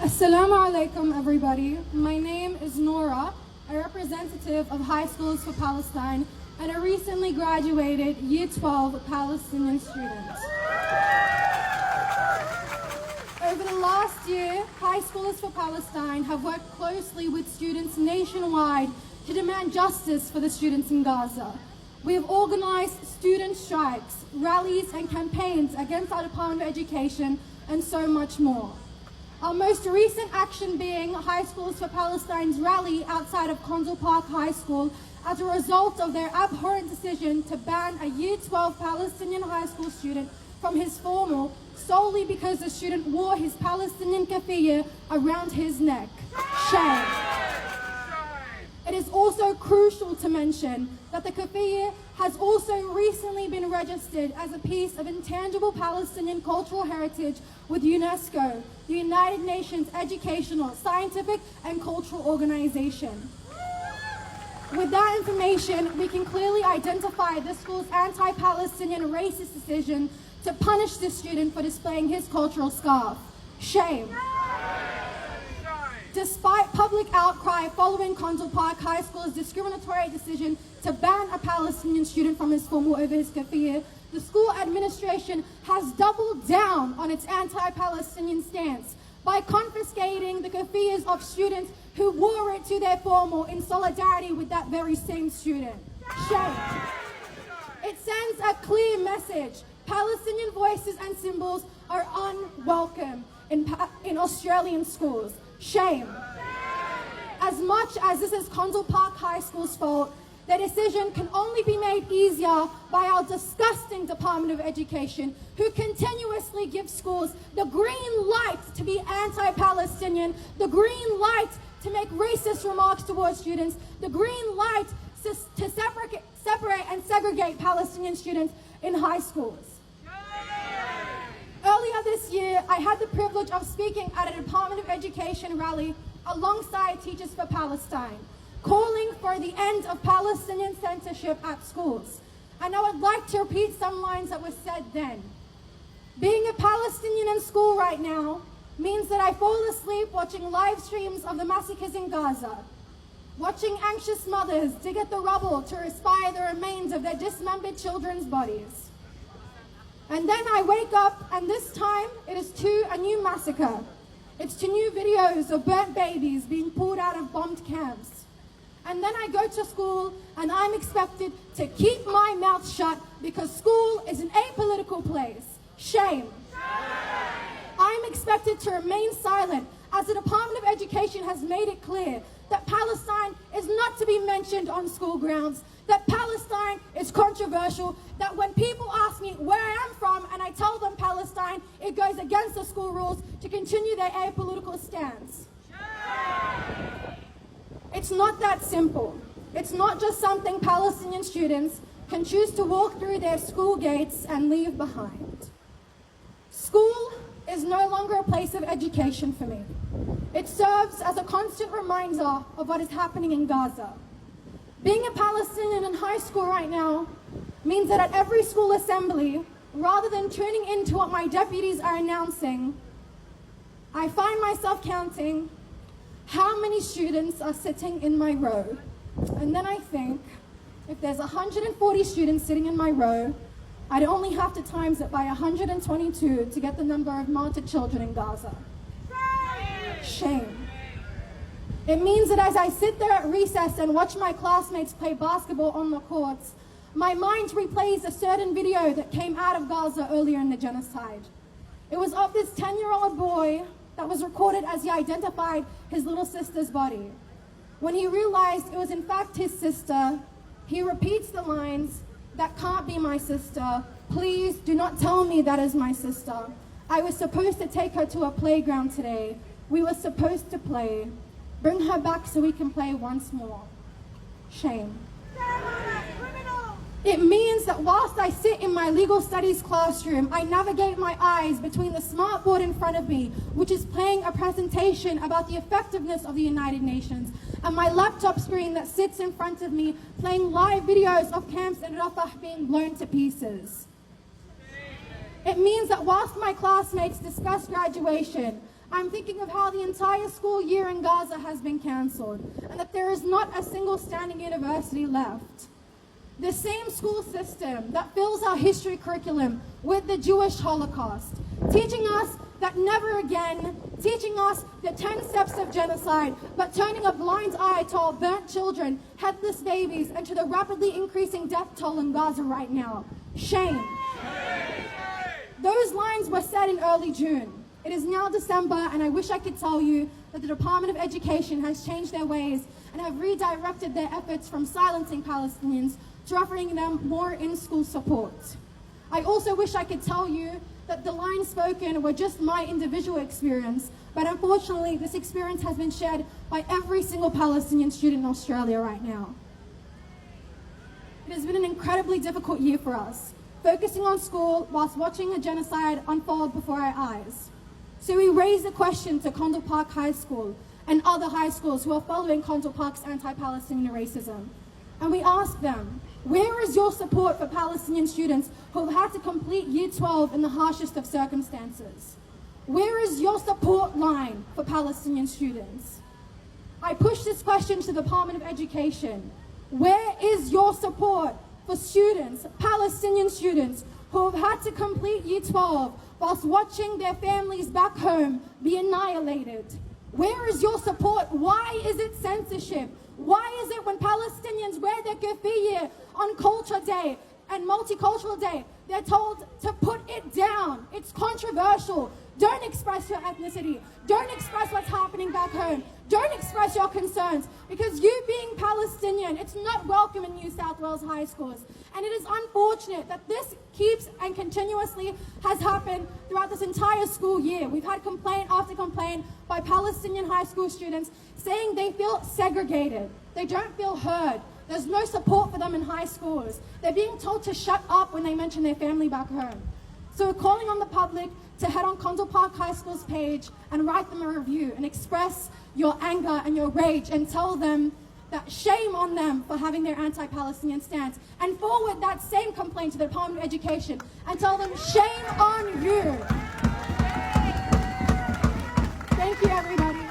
Assalamu alaikum, everybody. My name is Nora, a representative of High Schools for Palestine and a recently graduated Year 12 Palestinian student. Over the last year, High Schools for Palestine have worked closely with students nationwide to demand justice for the students in Gaza. We have organized student strikes, rallies, and campaigns against our Department of Education, and so much more. Our most recent action being High Schools for Palestine's rally outside of Consul Park High School as a result of their abhorrent decision to ban a Year 12 Palestinian high school student from his formal solely because the student wore his Palestinian keffiyeh around his neck. Shame. It is also crucial to mention that the keffiyeh has also recently been registered as a piece of intangible Palestinian cultural heritage with UNESCO, the United Nations Educational, Scientific, and Cultural Organization. With that information, we can clearly identify the school's anti-Palestinian racist decision to punish the student for displaying his cultural scarf. Shame. Despite public outcry following Consul Park High School's discriminatory decision to ban a Palestinian student from his formal over his keffiyeh, the school administration has doubled down on its anti-Palestinian stance by confiscating the keffiyehs of students who wore it to their formal in solidarity with that very same student. Shame. It sends a clear message. Palestinian voices and symbols are unwelcome in Australian schools. Shame. As much as this is Consul Park High School's fault, their decision can only be made easier by our disgusting Department of Education, who continuously give schools the green light to be anti-Palestinian, the green light to make racist remarks towards students, the green light to separate and segregate Palestinian students in high schools. Earlier this year, I had the privilege of speaking at a Department of Education rally alongside Teachers for Palestine, calling for the end of Palestinian censorship at schools. And I would like to repeat some lines that were said then. Being a Palestinian in school right now means that I fall asleep watching live streams of the massacres in Gaza, watching anxious mothers dig at the rubble to respire the remains of their dismembered children's bodies. And then I wake up, and this time it is to a new massacre. It's to new videos of burnt babies being pulled out of bombed camps. And then I go to school, and I'm expected to keep my mouth shut because school is an apolitical place. Shame. I'm expected to remain silent as the Department of Education has made it clear that Palestine is not to be mentioned on school grounds, that Palestine is controversial, that when people ask me where I am from and I tell them Palestine, it goes against the school rules to continue their apolitical stance. It's not that simple. It's not just something Palestinian students can choose to walk through their school gates and leave behind. School is no longer a place of education for me. It serves as a constant reminder of what is happening in Gaza. Being a Palestinian in high school right now means that at every school assembly, rather than tuning into what my deputies are announcing, I find myself counting how many students are sitting in my row. And then I think, if there's 140 students sitting in my row, I'd only have to times it by 122 to get the number of martyred children in Gaza. Shame. It means that as I sit there at recess and watch my classmates play basketball on the courts, my mind replays a certain video that came out of Gaza earlier in the genocide. It was of this 10-year-old boy that was recorded as he identified his little sister's body. When he realized it was in fact his sister, he repeats the lines, "That can't be my sister. Please do not tell me that is my sister. I was supposed to take her to a playground today. We were supposed to play. Bring her back so we can play once more." Shame. It means that whilst I sit in my legal studies classroom, I navigate my eyes between the smartboard in front of me, which is playing a presentation about the effectiveness of the United Nations, and my laptop screen that sits in front of me, playing live videos of camps in Rafah being blown to pieces. It means that whilst my classmates discuss graduation, I'm thinking of how the entire school year in Gaza has been cancelled and that there is not a single standing university left. The same school system that fills our history curriculum with the Jewish Holocaust, teaching us that never again, teaching us the 10 steps of genocide, but turning a blind eye to our burnt children, headless babies, and to the rapidly increasing death toll in Gaza right now. Shame. Those lines were said in early June. It is now December, and I wish I could tell you that the Department of Education has changed their ways and have redirected their efforts from silencing Palestinians to offering them more in-school support. I also wish I could tell you that the lines spoken were just my individual experience, but unfortunately this experience has been shared by every single Palestinian student in Australia right now. It has been an incredibly difficult year for us, focusing on school whilst watching a genocide unfold before our eyes. So we raise the question to Condell Park High School and other high schools who are following Condell Park's anti-Palestinian racism. And we ask them, where is your support for Palestinian students who have had to complete Year 12 in the harshest of circumstances? Where is your support line for Palestinian students? I push this question to the Department of Education. Where is your support for students, Palestinian students, who have had to complete Year 12 whilst watching their families back home be annihilated? Where is your support? Why is it censorship? Why is it when Palestinians wear their keffiyeh on Culture Day and Multicultural Day, they're told to put it down? It's controversial. Don't express your ethnicity. Don't express what's happening back home. Don't express your concerns, because you being Palestinian, it's not welcome in New South Wales high schools. And it is unfortunate that this keeps and continuously has happened throughout this entire school year. We've had complaint after complaint by Palestinian high school students saying they feel segregated. They don't feel heard. There's no support for them in high schools. They're being told to shut up when they mention their family back home. So we're calling on the public to head on Condell Park High School's page and write them a review and express your anger and your rage and tell them that shame on them for having their anti-Palestinian stance, and forward that same complaint to the Department of Education and tell them shame on you. Thank you, everybody.